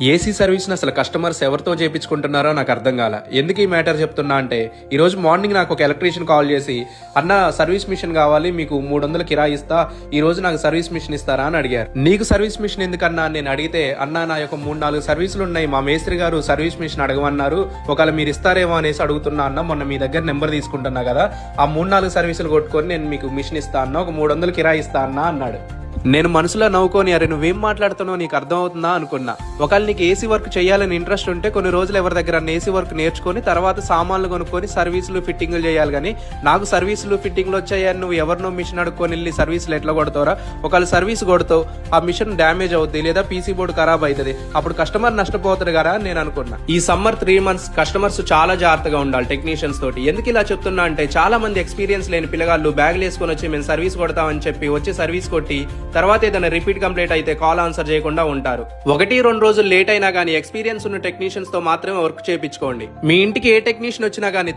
AC సర్వీస్ని అసలు customers ఎవరితో చేయించుకుంటున్నారో నాకు అర్థం కాల. ఎందుకు ఈ మ్యాటర్ చెప్తున్నా అంటే, ఈరోజు మార్నింగ్ నాకు ఒక ఎలక్ట్రీషియన్ కాల్ చేసి, అన్న సర్వీస్ మిషన్ కావాలి, మీకు 300 కిరాయి ఇస్తా, ఈ రోజు నాకు సర్వీస్ మిషన్ ఇస్తారా అని అడిగారు. నీకు సర్వీస్ మిషన్ ఎందుకన్నా అని నేను అడిగితే, అన్న నా యొక్క 3-4 సర్వీసులు ఉన్నాయి, మా మేస్త్రి గారు సర్వీస్ మిషన్ అడగమన్నారు, ఒకవేళ మీరు ఇస్తారేమో అనేసి అడుగుతున్నా అన్న. మొన్న మీ దగ్గర నెంబర్ తీసుకుంటున్నా కదా, ఆ 3-4 సర్వీసులు కొట్టుకొని నేను మీకు మిషన్ ఇస్తా అన్న, ఒక 300 కిరాయి ఇస్తా అన్న అన్నాడు. నేను మనసులో నవ్వుకొని, అరే నువ్వేం మాట్లాడుతున్నావు, నీకు అర్థం అవుతుందా అనుకున్నా. ఒకవేళ నీకు ఏసీ వర్క్ చేయాలని ఇంట్రెస్ట్ ఉంటే కొన్ని రోజులు ఎవరి దగ్గర ఏసీ వర్క్ నేర్చుకొని తర్వాత సామాన్లు కొనుక్కొని సర్వీసులు ఫిట్టింగ్లు చేయాలి. కానీ నాకు సర్వీసులు ఫిట్టింగ్లు వచ్చాయని నువ్వు ఎవరినో మిషన్ అడుక్కొని వెళ్ళి సర్వీసులు ఎట్లా కొడతావురా? ఒకవేళ సర్వీస్ కొడతావు, ఆ మిషన్ డ్యామేజ్ అవుతుంది లేదా పీసీ బోర్డు ఖరాబ్ అవుతుంది, అప్పుడు కస్టమర్ నష్టపోతాడు కదా అని నేను అనుకున్నా. ఈ సమ్మర్ 3 months కస్టమర్స్ చాలా జాగ్రత్తగా ఉండాలి టెక్నీషియన్స్ తోటి. ఎందుకు ఇలా చెప్తున్నా అంటే, చాలా మంది ఎక్స్పీరియన్స్ లేని పిల్లగాళ్ళు బ్యాగులు వేసుకొని వచ్చి మేము సర్వీస్ కొడతామని చెప్పి వచ్చి సర్వీస్ కొట్టి తర్వాత ఏదైనా రిపీట్ కంప్లీట్ అయితే కాల్ ఆన్సర్ చేయకుండా ఉంటారు. 1-2 రోజులు లేట్ అయినా కానీ ఎక్స్పీరియన్స్ ఉన్న టెక్నీషియన్స్ తో మాత్రమే వర్క్ చేయించుకోండి. మీ ఇంటికి ఏ టెక్నీషియన్ వచ్చినా కానీ